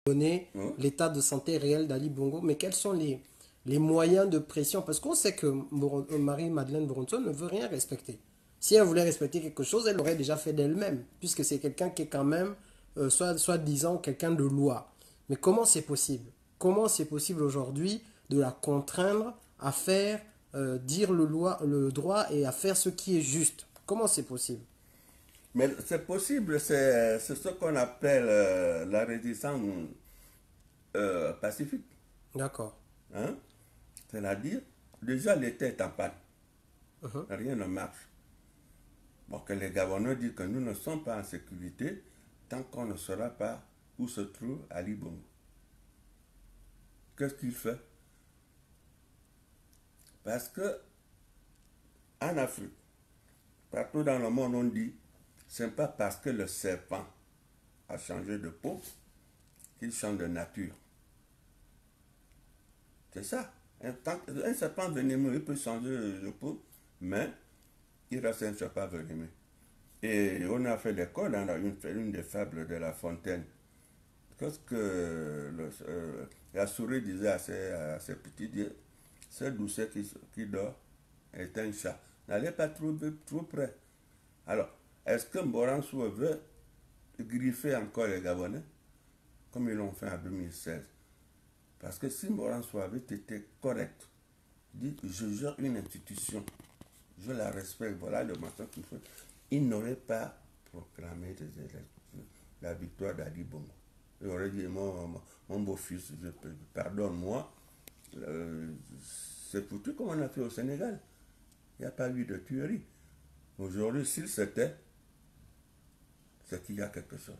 donner Hein? l'état de santé réel d'Ali Bongo, mais quels sont les moyens de pression? Parce qu'on sait que Marie-Madeleine Bronson ne veut rien respecter. Si elle voulait respecter quelque chose, elle l'aurait déjà fait d'elle-même, puisque c'est quelqu'un qui est quand même, soit disant, quelqu'un de loi. Mais comment c'est possible? Comment c'est possible aujourd'hui de la contraindre à faire, dire le droit et à faire ce qui est juste? Comment c'est possible? Mais c'est possible, c'est ce qu'on appelle la résistance pacifique. D'accord. Hein? C'est-à-dire, déjà l'État est en panne, Mhm. rien ne marche. Bon, que les Gabonais disent que nous ne sommes pas en sécurité tant qu'on ne saura pas où se trouve Ali Bongo. Qu'est-ce qu'il fait? Parce que en Afrique, partout dans le monde, on dit, c'est pas parce que le serpent a changé de peau qu'il change de nature. C'est ça. Un serpent venimeux, il peut changer de peau, mais il reste un serpent venimeux. Et on a fait l'école dans une des fables de La Fontaine. Qu'est-ce que la souris disait à ses petits dieux? Ce doucet qui dort est un chat. N'allez pas trop près. Alors, est-ce que Moransou veut griffer encore les Gabonais comme ils l'ont fait en 2016? Parce que si Moransou avait été correct, dit je gère une institution, je la respecte, voilà le matin qu'il faut, il n'aurait pas proclamé la victoire d'Ali Bongo. Il aurait dit mon beau-fils, pardonne-moi, euh, c'est foutu comme on a fait au Sénégal. Il n'y a pas eu de tuerie. Aujourd'hui, s'il s'était, c'est qu'il y a quelque chose.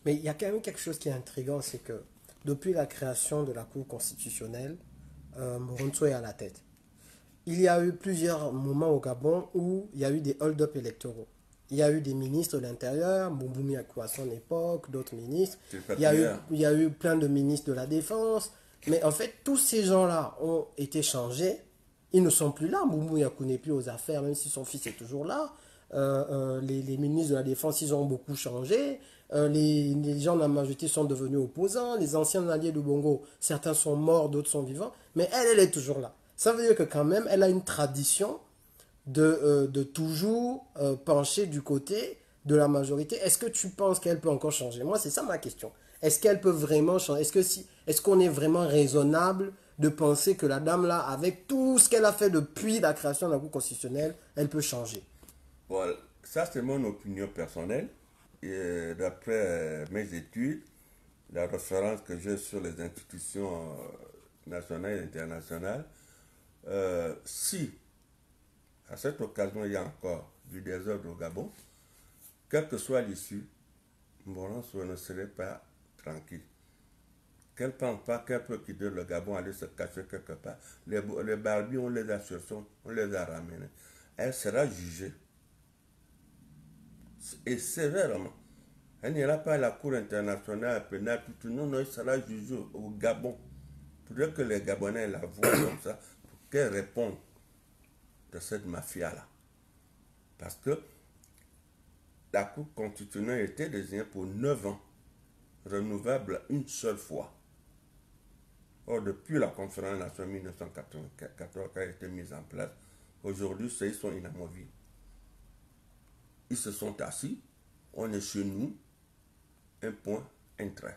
Mais il y a quand même quelque chose qui est intriguant, c'est que depuis la création de la Cour constitutionnelle, Moronto est à la tête. Il y a eu plusieurs moments au Gabon où il y a eu des hold-up électoraux. Il y a eu des ministres de l'Intérieur, Mouboumi Akou à son époque, d'autres ministres. C'est pas Il y, a eu, hier. il y a eu plein de ministres de la Défense. Mais en fait, tous ces gens-là ont été changés. Ils ne sont plus là. Mouboumi Akou n'est plus aux affaires, même si son fils est toujours là. Les ministres de la Défense, ils ont beaucoup changé. Les gens de la majorité sont devenus opposants. Les anciens alliés de Bongo, certains sont morts, d'autres sont vivants. Mais elle est toujours là. Ça veut dire que quand même, elle a une tradition de toujours pencher du côté de la majorité. Est-ce que tu penses qu'elle peut encore changer? Moi, c'est ça ma question. Est-ce qu'elle peut vraiment changer? Est-ce qu'on est vraiment raisonnable de penser que la dame là, avec tout ce qu'elle a fait depuis la création de la Cour constitutionnelle, elle peut changer? Bon, ça c'est mon opinion personnelle. Et d'après mes études, la référence que j'ai sur les institutions nationales et internationales, si à cette occasion il y a encore du désordre au Gabon, quelle que soit l'issue, Moranço ne serait pas tranquille. Qu'elle ne pense pas qu'elle peut quitter le Gabon, aller se cacher quelque part. Les barbies, on les a cherchés, on les a ramenés. Elle sera jugée. Et sévèrement. Elle n'ira pas à la Cour internationale pénale, tout. Non, non, elle sera jugée au Gabon. Il faudrait que les Gabonais la voient comme ça, pour qu'elle réponde de cette mafia-là. Parce que la Cour constitutionnelle était désignée pour 9 ans, renouvelable une seule fois. Or, depuis la conférence nationale 1994 qui a été mise en place, aujourd'hui, ils sont inamovibles. Ils se sont assis, on est chez nous, un point, un trait.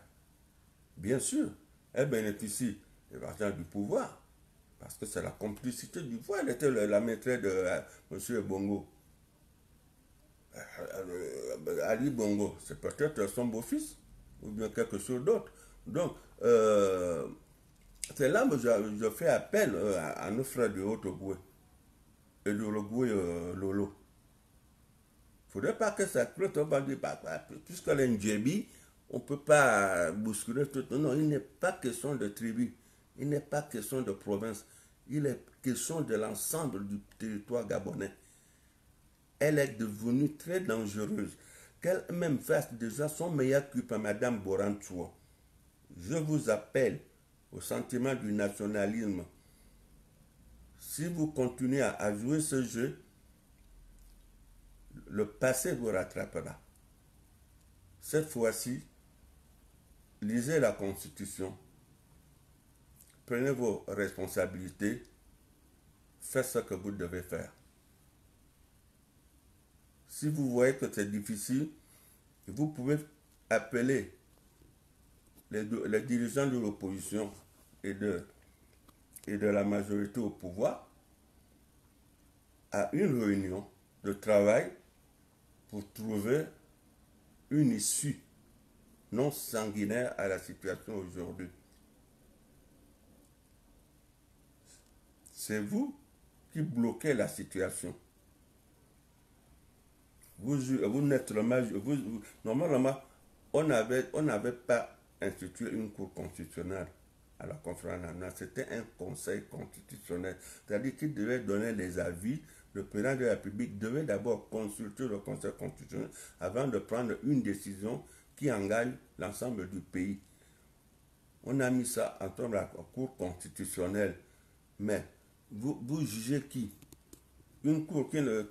Bien sûr, elle bénéficie de l'argent du pouvoir, parce que c'est la complicité du pouvoir. Elle était la maîtresse de M. Bongo. Ali Bongo, c'est peut-être son beau-fils, ou bien quelque chose d'autre. Donc, c'est là que je fais appel à nos frères de Haute-Ogooué et de Lolo. Il ne faudrait pas que ça cloute, on va dire, puisqu'elle est une djébi, on ne peut pas bousculer tout. Non, il n'est pas question de tribu, il n'est pas question de province, il est question de l'ensemble du territoire gabonais. Elle est devenue très dangereuse. Qu'elle-même fasse déjà son meilleur culpe à Mme Borantua. Je vous appelle au sentiment du nationalisme. Si vous continuez à jouer ce jeu, le passé vous rattrapera. Cette fois-ci, lisez la Constitution, prenez vos responsabilités, faites ce que vous devez faire. Si vous voyez que c'est difficile, vous pouvez appeler les dirigeants de l'opposition et de la majorité au pouvoir à une réunion de travail pour trouver une issue non sanguinaire à la situation aujourd'hui. C'est vous qui bloquez la situation. Normalement, on n'avait pas institué une cour constitutionnelle à la conférence nationale. C'était un conseil constitutionnel. C'est-à-dire qu'il devait donner les avis. Le président de la République devait d'abord consulter le conseil constitutionnel avant de prendre une décision qui engage l'ensemble du pays. On a mis ça en termes de la cour constitutionnelle. Mais vous jugez qui? Une cour qui ne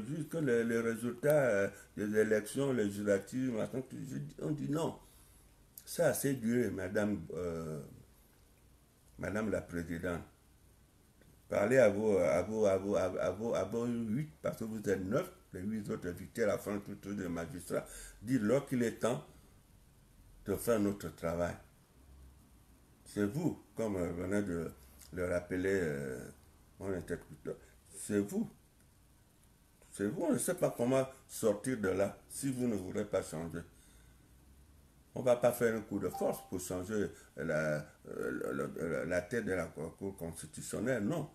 juge que les résultats des élections législatives. On dit non. Ça a assez duré, madame la présidente. Parlez à vos 8, parce que vous êtes 9, les 8 autres invités à la fin tout des magistrats. Dites-leur qu'il est temps de faire notre travail. C'est vous, comme venait de le rappeler mon interlocuteur. C'est vous. C'est vous. On ne sait pas comment sortir de là si vous ne voulez pas changer. On ne va pas faire un coup de force pour changer la tête de la Cour constitutionnelle, non.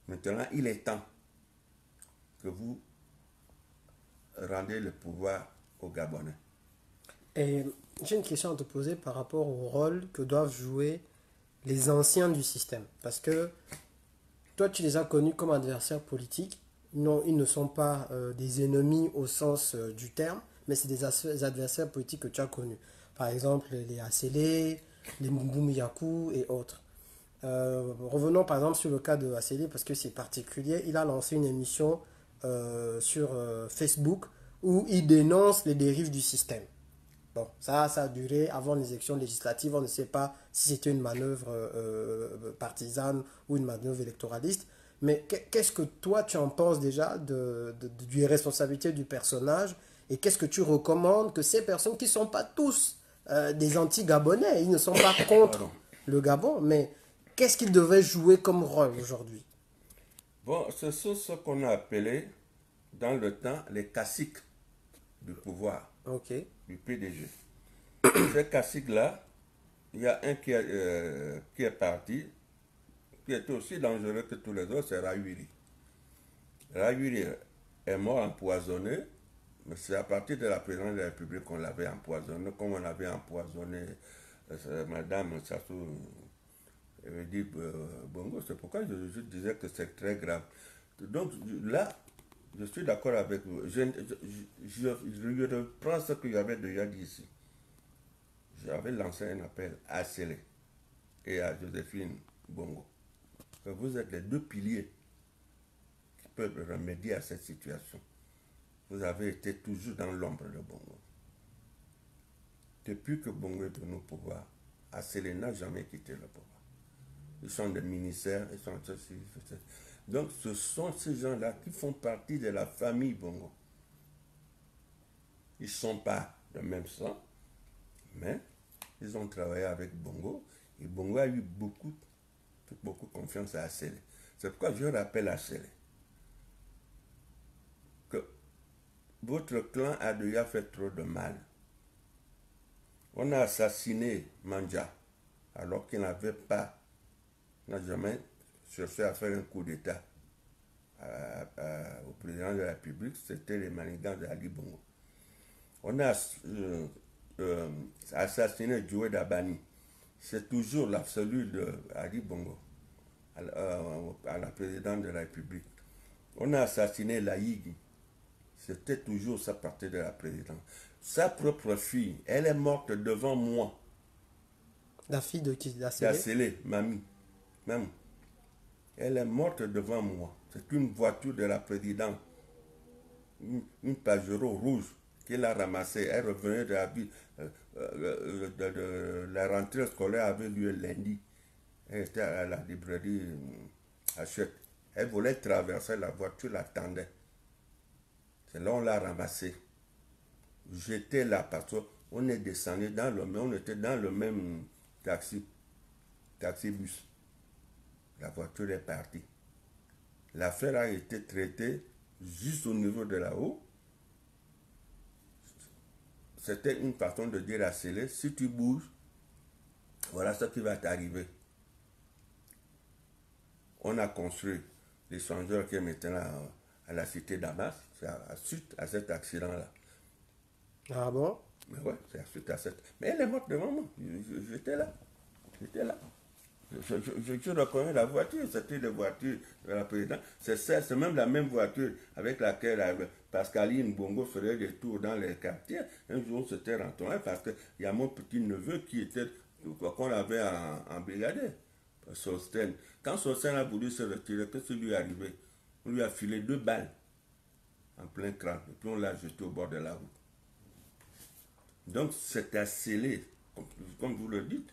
Maintenant, il est temps que vous rendez le pouvoir aux Gabonais. Et j'ai une question à te poser par rapport au rôle que doivent jouer les anciens du système. Parce que toi, tu les as connus comme adversaires politiques. Non, ils ne sont pas des ennemis au sens du terme, mais c'est des adversaires politiques que tu as connus. Par exemple, les Asselé, les Mouboum Yakou et autres. Revenons par exemple sur le cas de Asselé, parce que c'est particulier. Il a lancé une émission sur Facebook où il dénonce les dérives du système. Bon, ça a duré avant les élections législatives. On ne sait pas si c'était une manœuvre partisane ou une manœuvre électoraliste. Mais qu'est-ce que toi, tu en penses déjà des responsabilités du personnage? Et qu'est-ce que tu recommandes que ces personnes qui ne sont pas tous des anti-gabonais, ils ne sont pas contre le Gabon, mais qu'est-ce qu'ils devraient jouer comme rôle aujourd'hui? Bon, ce sont ce qu'on a appelé dans le temps les caciques du pouvoir, du PDG. Ces caciques-là, il y a un qui est parti, qui était aussi dangereux que tous les autres, c'est Rayuri. Rayuri est mort empoisonné, mais c'est à partir de la présidence de la République qu'on l'avait empoisonné, comme on avait empoisonné Madame Sassou Bongo. C'est pourquoi je disais que c'est très grave. Donc là, je suis d'accord avec vous. Je reprends ce que j'avais déjà dit ici. J'avais lancé un appel à Sélé et à Joséphine Bongo. Que vous êtes les deux piliers qui peuvent remédier à cette situation. Vous avez été toujours dans l'ombre de Bongo. Depuis que Bongo est venu au pouvoir, Asselé n'a jamais quitté le pouvoir. Ils sont des ministères, ils sont ceci, ceci. Donc ce sont ces gens-là qui font partie de la famille Bongo. Ils ne sont pas de même sang, mais ils ont travaillé avec Bongo et Bongo a eu beaucoup confiance à Asselé. C'est pourquoi je rappelle à Asselé que votre clan a déjà fait trop de mal. On a assassiné Manja alors qu'il n'a jamais cherché à faire un coup d'État au président de la République. C'était les manigances d'Ali Bongo. On a assassiné Joe Dabani. C'est toujours la cellule d'Ali Bongo à la présidence de la République. On a assassiné Laïgui. C'était toujours sa partie de la présidence. Sa propre fille, elle est morte devant moi. La fille de qui? D'Asselé, mamie. Elle est morte devant moi. C'est une voiture de la présidente. Une Pajero rouge qu'elle a ramassée. Elle revenait de la ville la rentrée scolaire avait lieu lundi. Elle était à la librairie Hachette. Elle voulait traverser, la voiture l'attendait. C'est là on l'a ramassée. J'étais là parce qu'on est descendu dans le même, on était dans le même taxi-bus. La voiture est partie. L'affaire a été traitée juste au niveau de là-haut. C'était une façon de dire à Célé, si tu bouges, voilà ce qui va t'arriver. On a construit l'échangeur qui est maintenant à la cité Damas, c'est suite à cet accident-là. Ah bon? Mais ouais, c'est suite à cette... Mais elle est morte devant moi. J'étais là. J'étais là. Je reconnais la voiture, c'était la voiture de la présidente. C'est même la même voiture avec laquelle Pascaline Bongo ferait des tours dans les quartiers. Un jour, on s'était rencontré parce qu'il y a mon petit-neveu qui était, qu'on avait en brigadier, Sosten. Quand Sosten a voulu se retirer, qu'est-ce qui lui est arrivé? On lui a filé 2 balles en plein crâne et puis on l'a jeté au bord de la route. Donc c'est à sceller, comme vous le dites,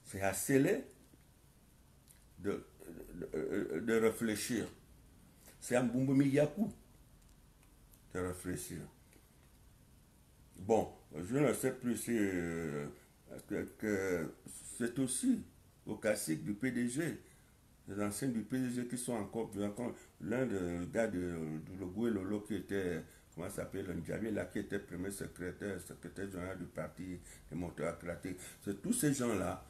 c'est à sceller de réfléchir. C'est à Mbumbu Yaku de réfléchir. Bon, je ne sais plus si que c'est aussi au classique du PDG, les anciens du PDG qui sont encore l'un des gars de Logoué Lolo qui était, comment ça s'appelle, le Ndjabi, là, qui était premier secrétaire général du parti démocratique. C'est tous ces gens-là,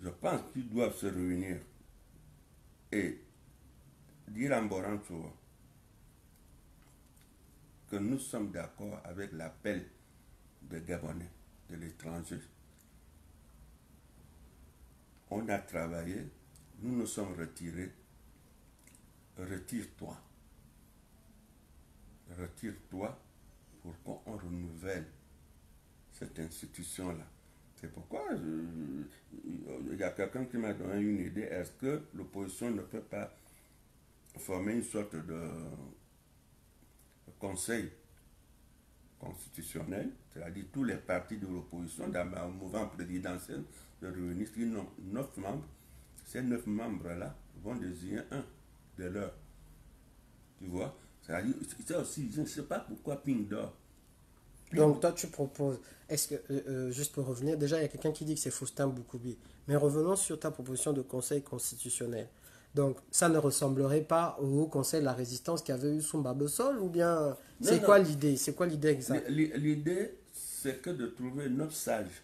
je pense qu'ils doivent se réunir et dire en Borantour que nous sommes d'accord avec l'appel des Gabonais, de l'étranger. On a travaillé, nous nous sommes retirés. Retire-toi. Retire-toi pour qu'on renouvelle cette institution-là. C'est pourquoi il y a quelqu'un qui m'a donné une idée. Est-ce que l'opposition ne peut pas former une sorte de conseil constitutionnel, c'est-à-dire tous les partis de l'opposition dans un mouvement présidentiel de réunir 9 membres. Ces 9 membres-là vont désigner un de leurs. Tu vois? C'est-à-dire, ça aussi, je ne sais pas pourquoi Ping dort. Donc toi tu proposes, est-ce que, juste pour revenir, déjà il y a quelqu'un qui dit que c'est Faustin Boukoubi, mais revenons sur ta proposition de conseil constitutionnel. Donc ça ne ressemblerait pas au Haut Conseil de la Résistance qui avait eu Soumba Bessol, ou bien c'est quoi l'idée? C'est quoi l'idée exacte? L'idée, c'est que de trouver 9 sages.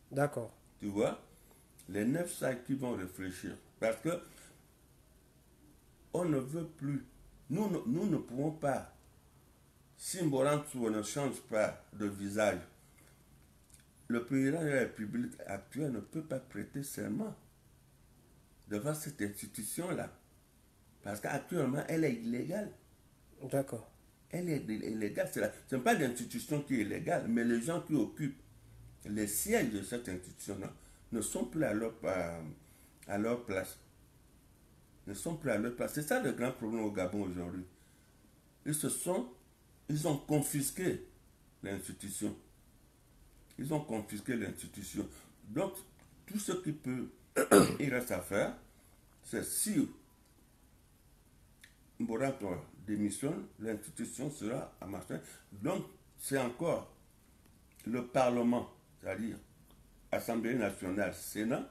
D'accord. Tu vois? Les 9 sages qui vont réfléchir. Parce que on ne veut plus. Nous ne pouvons pas. Si Mborantou ne change pas de visage, le président de la République actuelle ne peut pas prêter serment devant cette institution-là. Parce qu'actuellement, elle est illégale. D'accord. Elle est illégale. Ce n'est pas l'institution qui est illégale, mais les gens qui occupent les sièges de cette institution-là ne sont plus à leur place. Ne sont plus à leur place. C'est ça le grand problème au Gabon aujourd'hui. Ils ont confisqué l'institution. Ils ont confisqué l'institution. Donc, tout ce qui peut, il reste à faire, c'est si Mboranto démissionne, l'institution sera à machin. Donc, c'est encore le Parlement, c'est-à-dire Assemblée nationale, Sénat,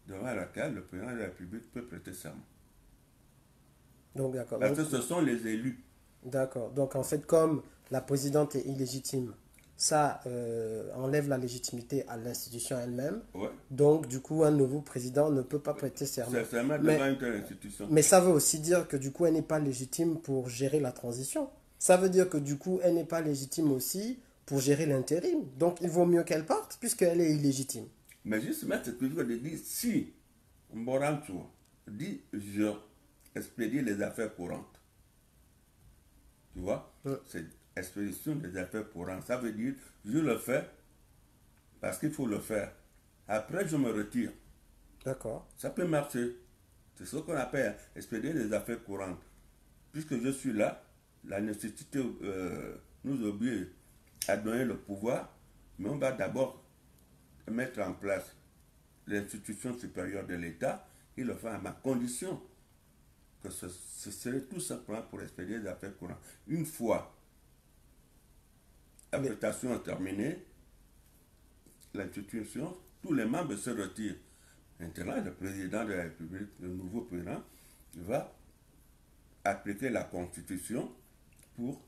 devant laquelle le président de la République peut prêter serment. Donc d'accord. Parce que ce sont les élus. D'accord. Donc en fait, comme la présidente est illégitime, ça enlève la légitimité à l'institution elle-même. Ouais. Donc du coup, un nouveau président ne peut pas prêter serment. C'est serment devant une telle institution. Mais ça veut aussi dire que du coup, elle n'est pas légitime pour gérer la transition. Ça veut dire que du coup, elle n'est pas légitime aussi pour gérer l'intérim. Donc il vaut mieux qu'elle parte puisqu'elle est illégitime. Mais justement, c'est toujours de dire, si Mborantou dit, je expédie les affaires courantes, tu vois, c'est expédition des affaires courantes. Ça veut dire, je le fais parce qu'il faut le faire. Après, je me retire. D'accord. Ça peut marcher. C'est ce qu'on appelle expédier des affaires courantes. Puisque je suis là, la nécessité nous oblige à donner le pouvoir, mais on va d'abord mettre en place l'institution supérieure de l'État, il le fait à ma condition que ce serait tout simplement pour expédier des affaires courantes. Une fois l'affectation terminée, l'institution, tous les membres se retirent. Maintenant, le président de la République, le nouveau président, va appliquer la Constitution pour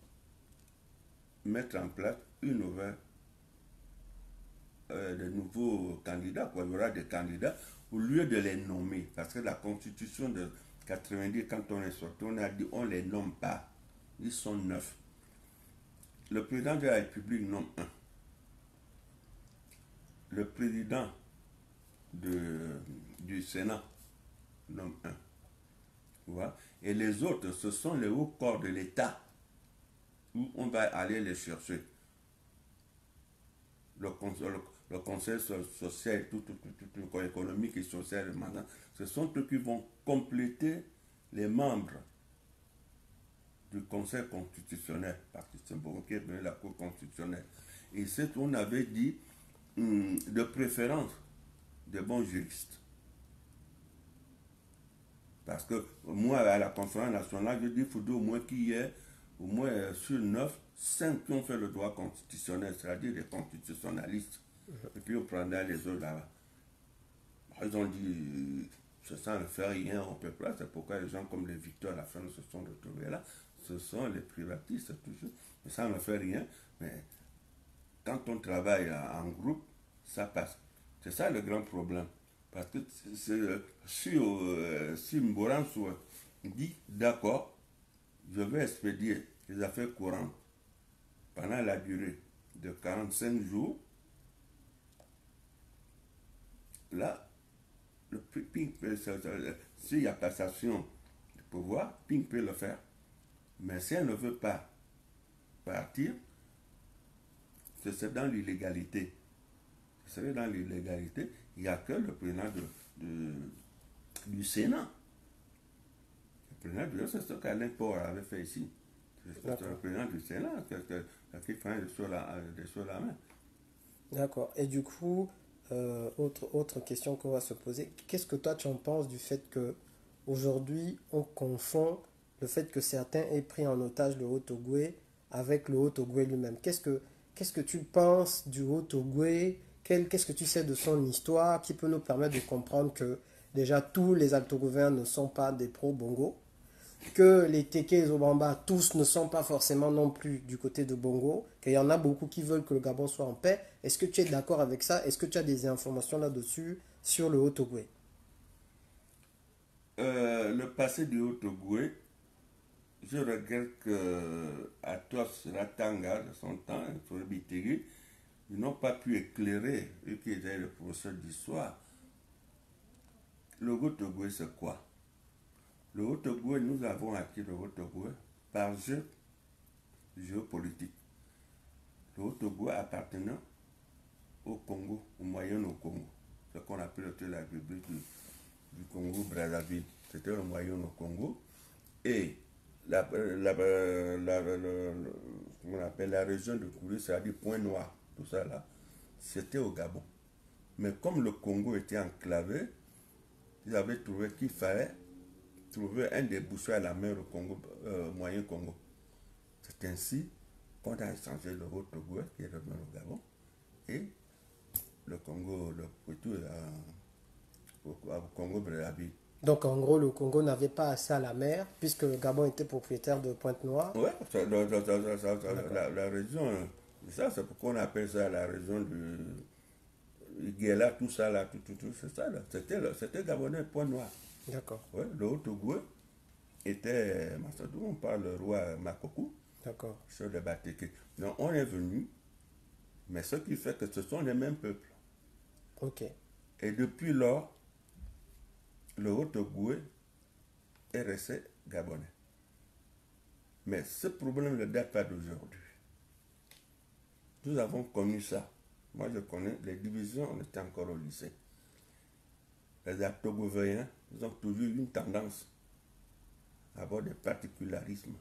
mettre en place une nouvelle, de nouveaux candidats, quoi. Il y aura des candidats au lieu de les nommer. Parce que la Constitution de 90, quand on est sorti, on a dit on ne les nomme pas. Ils sont 9. Le président de la République nomme 1. Le président du Sénat nomme 1. Voilà. Et les autres, ce sont les hauts corps de l'État où on va aller les chercher. Le conseil social, tout, économique et social, ce sont eux qui vont compléter les membres du Conseil constitutionnel, parce que c'est bon qui est venu la Cour constitutionnelle. Et c'est on avait dit de préférence de bons juristes. Parce que moi, à la conférence nationale, je dis qu'il faudrait au moins qu'il y ait, au moins sur 9, 5 qui ont fait le droit constitutionnel, c'est-à-dire des constitutionnalistes. Et puis on prendra les autres là-bas. Ils ont dit, ça ne fait rien, on ne peut pas. C'est pourquoi les gens comme les Victor à la fin se sont retrouvés là. Ce sont les privatistes toujours. Mais ça ne fait rien. Mais quand on travaille en groupe, ça passe. C'est ça le grand problème. Parce que si Mboranso dit d'accord, je vais expédier les affaires courantes pendant la durée de 45 jours, là, s'il y a passation de pouvoir, Ping peut le faire. Mais si elle ne veut pas partir, c'est dans l'illégalité. C'est dans l'illégalité, il n'y a que le président du Sénat. Le président du Sénat, c'est ce qu'Alain Port avait fait ici. C'est le président du Sénat qui fait des choses à la main. D'accord. Et du coup, autre question qu'on va se poser, qu'est-ce que toi tu en penses du fait que aujourd'hui on confond le fait que certains aient pris en otage le Haut-Ogooué avec le Haut-Ogooué lui-même? Qu'est-ce que tu penses du Haut-Ogooué? Qu'est-ce que tu sais de son histoire qui peut nous permettre de comprendre que déjà tous les Alto-Gouverns ne sont pas des pro-Bongo, que les Téké et les Obamba tous ne sont pas forcément non plus du côté de Bongo, qu'il y en a beaucoup qui veulent que le Gabon soit en paix. Est-ce que tu es d'accord avec ça? Est-ce que tu as des informations là-dessus sur le Haut-Ogooué? Le passé du Haut-Ogooué, je regrette que Atos Ratanga, de son temps, sur Bitégui, ils n'ont pas pu éclairer, eux qui étaient le professeur d'histoire. Le Haut-Ogooué, c'est quoi? Le Haut-Ogooué, nous avons acquis le Haut-Ogooué par jeu géopolitique. Le Haut-Ogooué appartenant au Congo, au Moyen au Congo, ce qu'on appelle la République du Congo-Brazzaville. C'était le Moyen au Congo. Et on appelle la région de Kourou, c'est-à-dire Point Noir, tout ça là, c'était au Gabon. Mais comme le Congo était enclavé, ils avaient trouvé qu'il fallait trouver un débouché à la mer au Congo, Moyen Congo. C'est ainsi qu'on a échangé le Haut-Ogooué, qui est revenu au Gabon, et le Congo, le Poutou, au Congo-Brazzaville. Donc en gros, le Congo n'avait pas accès à la mer puisque le Gabon était propriétaire de Pointe-Noire. Oui, la région, ça c'est pourquoi on appelle ça la région du Iguela, tout ça là, tout c'est ça là. C'était Gabonais, Point-Noir. D'accord. Ouais, le Haut-Ogooué était, on parle le roi Makokou, D'accord. sur le Batéké. Donc on est venu, mais ce qui fait que ce sont les mêmes peuples. Ok. Et depuis lors, le Haut-Ogooué est resté gabonais. Mais ce problème ne date pas d'aujourd'hui. Nous avons connu ça. Moi, je connais les divisions, on était encore au lycée. Les Alto-Gouverniens, ils ont toujours eu une tendance à avoir des particularismes.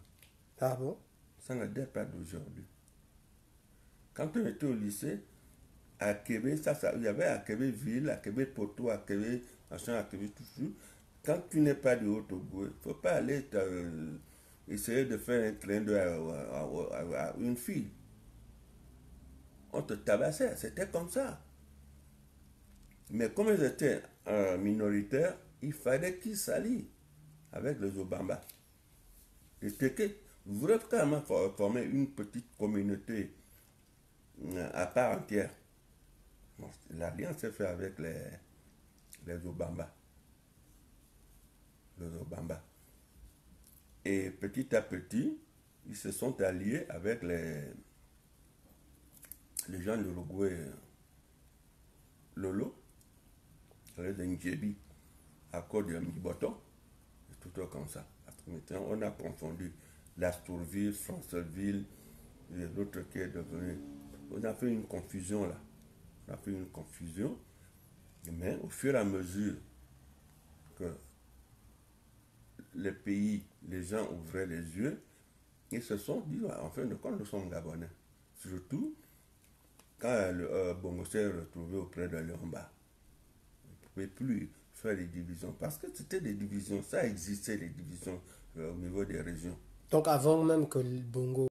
Ah bon? Ça ne date pas d'aujourd'hui. Quand on était au lycée, À Québec, il y avait à Québec ville, à Québec poteau, à Québec machin, à Québec tout. Quand tu n'es pas de Haut-Togo, il ne faut pas aller essayer de faire un clin d'œil à une fille. On te tabassait, c'était comme ça. Mais comme ils étaient minoritaires, il fallait qu'ils s'allient avec les Obamba. Les Teke voulaient carrément former une petite communauté à part entière. Bon, l'alliance s'est faite avec les Obamba. Les Obamba. Et petit à petit, ils se sont alliés avec les gens de l'Uruguay, Lolo, les Ndjebi, à cause de Miboton, et tout comme ça. On a confondu l'Astourville, Franceville, et l'autre qui est devenu. On a fait une confusion là. On a fait une confusion, mais au fur et à mesure que les pays, les gens ouvraient les yeux, ils se sont dit, en fin de compte, nous sommes Gabonais. Surtout quand le Bongo s'est retrouvé auprès de Léomba. Il ne pouvait plus faire les divisions, parce que c'était des divisions, ça existait les divisions au niveau des régions. Donc avant même que le Bongo